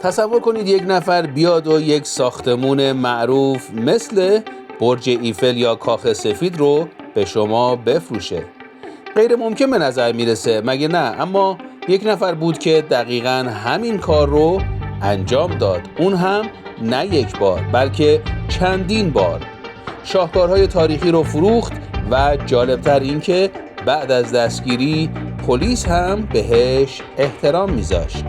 تصور کنید یک نفر بیاد و یک ساختمون معروف مثل برج ایفل یا کاخ سفید رو به شما بفروشه. غیر ممکن به نظر میرسه، مگه نه؟ اما یک نفر بود که دقیقاً همین کار رو انجام داد. اون هم نه یک بار بلکه چندین بار. شاهکارهای تاریخی رو فروخت و جالبتر این که بعد از دستگیری پلیس هم بهش احترام میذاشت.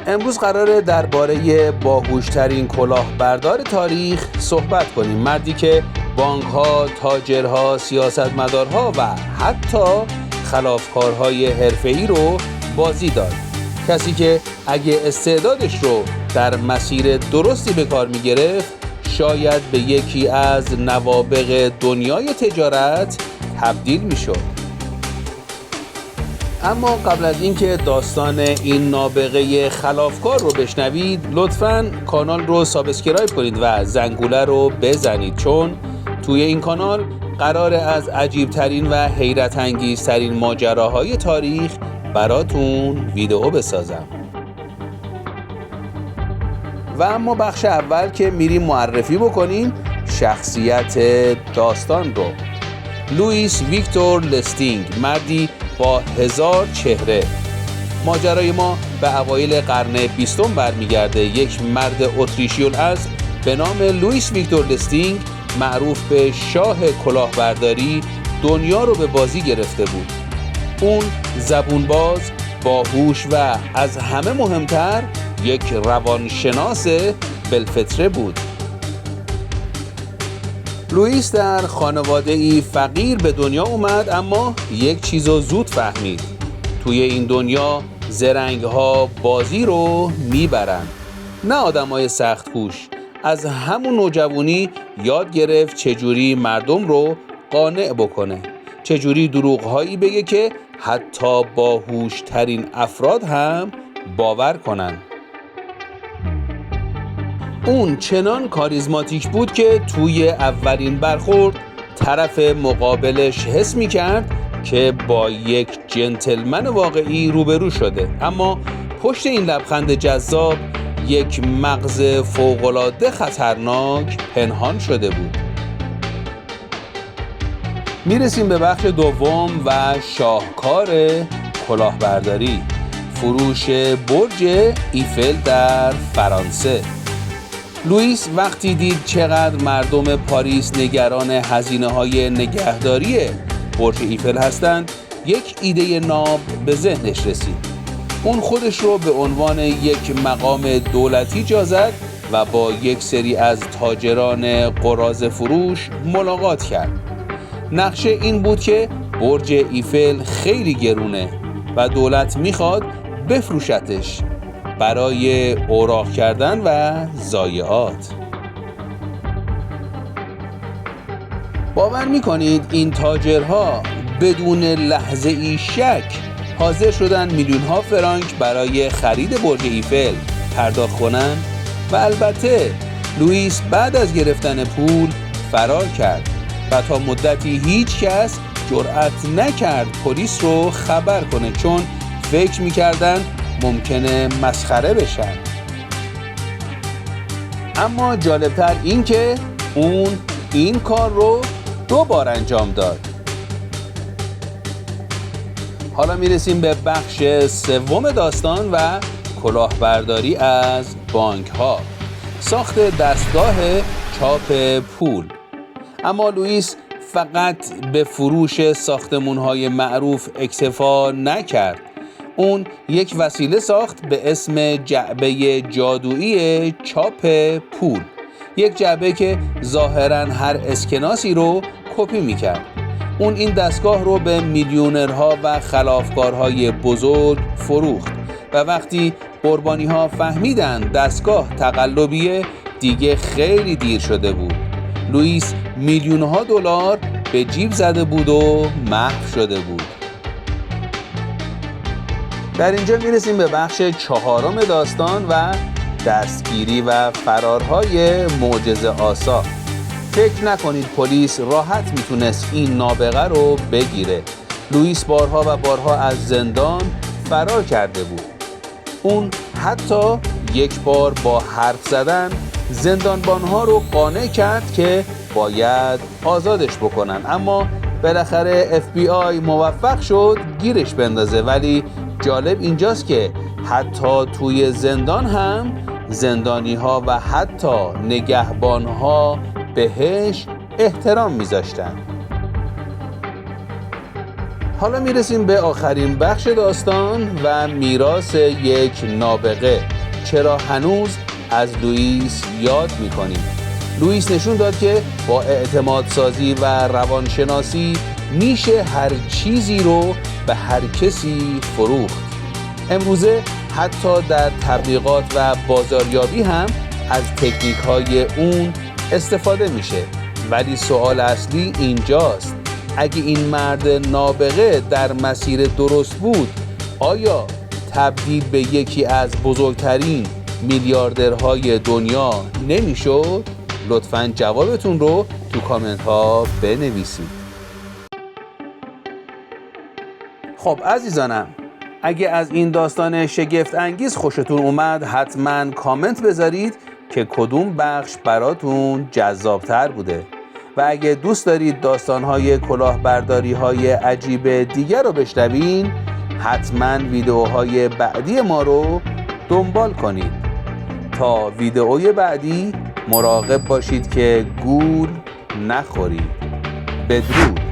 امروز قراره درباره باهوشترین کلاهبردار تاریخ صحبت کنیم. مردی که بانک‌ها، تاجرها، سیاستمدارها و حتی خلافکارهای حرفه‌ای رو بازی داد. کسی که اگه استعدادش رو در مسیر درستی به کار می‌گرفت، شاید به یکی از نوابغ دنیای تجارت تبدیل می‌شد. اما قبل از اینکه داستان این نابغه خلافکار رو بشنوید، لطفاً کانال رو سابسکرایب کنید و زنگوله رو بزنید، چون توی این کانال قراره از عجیبترین و حیرت انگیزترین ماجراهای تاریخ براتون ویدئو بسازم. و اما بخش اول که میریم معرفی بکنیم شخصیت داستان رو. لوئیس ویکتور لستینگ، مردی با 1000 چهره. ماجرای ما به اوایل قرن 20 برمیگرده. یک مرد اتریشی الاصل به نام لوئیس ویکتور لستینگ، معروف به شاه کلاهبرداری، دنیا رو به بازی گرفته بود. اون زبونباز، باهوش و از همه مهمتر یک روانشناس بالفطره بود. لوئیس در خانواده‌ای فقیر به دنیا اومد، اما یک چیزو زود فهمید: توی این دنیا زرنگ‌ها بازی رو میبرن، نه آدمای سخت کوش. از همون نوجوانی یاد گرفت چجوری مردم رو قانع بکنه، چجوری دروغ‌هایی بگه که حتی باهوش‌ترین افراد هم باور کنن. اون چنان کاریزماتیک بود که توی اولین برخورد طرف مقابلش حس می‌کرد که با یک جنتلمن واقعی روبرو شده، اما پشت این لبخند جذاب یک مغز فوق‌العاده خطرناک پنهان شده بود. میرسیم به بخش دوم و شاهکار کلاهبرداری، فروش برج ایفل در فرانسه. لوئیس وقتی دید چقدر مردم پاریس نگران هزینه‌های نگهداری برج ایفل هستند، یک ایده ناب به ذهنش رسید. اون خودش رو به عنوان یک مقام دولتی جا زد و با یک سری از تاجران قراضه فروش ملاقات کرد. نقشه این بود که برج ایفل خیلی گرونه و دولت میخواد بفروشتش برای اوراق کردن و ضایعات. باور میکنید این تاجرها بدون لحظه ای شک حاضر شدن میلیون ها فرانک برای خرید برج ایفل پرداخت کنن؟ و البته لوئیس بعد از گرفتن پول فرار کرد و تا مدتی هیچ کس جرأت نکرد پلیس رو خبر کنه، چون فکر میکردن ممکنه مسخره بشن. اما جالبتر این که اون این کار رو 2 بار انجام داد. حالا میرسیم به بخش سوم داستان و کلاهبرداری از بانک ها، ساخت دستگاه چاپ پول. اما لوئیس فقط به فروش ساختمون های معروف اکتفا نکرد. اون یک وسیله ساخت به اسم جعبه جادویی چاپ پول، یک جعبه که ظاهراً هر اسکناسی رو کپی میکرد. اون این دستگاه رو به میلیونرها و خلافکارهای بزرگ فروخت و وقتی قربانی‌ها فهمیدن دستگاه تقلبیه، دیگه خیلی دیر شده بود. لوئیس میلیون‌ها دلار به جیب زده بود و محو شده بود. در اینجا میرسیم به بخش 4 داستان و دستگیری و فرارهای معجزه آسا. فکر نکنید پلیس راحت میتونست این نابغه رو بگیره. لوئیس بارها و بارها از زندان فرار کرده بود. اون حتی یک بار با حرف زدن زندانبانها رو قانع کرد که باید آزادش بکنن، اما بالاخره FBI موفق شد گیرش بندازه. ولی جالب اینجاست که حتی توی زندان هم زندانی ها و حتی نگهبان ها بهش احترام میذاشتن. حالا میرسیم به آخرین بخش داستان و میراث یک نابغه. چرا هنوز از لوئیس یاد میکنیم؟ لوئیس نشون داد که با اعتمادسازی و روانشناسی میشه هر چیزی رو به هر کسی فروخت. امروزه حتی در تبلیغات و بازاریابی هم از تکنیک‌های اون استفاده میشه. ولی سوال اصلی اینجاست: اگه این مرد نابغه در مسیر درست بود، آیا تبدیل به یکی از بزرگترین میلیاردرهای دنیا نمیشد؟ لطفاً جوابتون رو تو کامنت ها بنویسید. خب عزیزانم، اگه از این داستان شگفت انگیز خوشتون اومد حتما کامنت بذارید که کدوم بخش براتون جذابتر بوده. و اگه دوست دارید داستان‌های کلاهبرداری‌های عجیب دیگر رو بشنوین، حتما ویدیوهای بعدی ما رو دنبال کنید. تا ویدیوی بعدی مراقب باشید که گول نخورید. بدرود.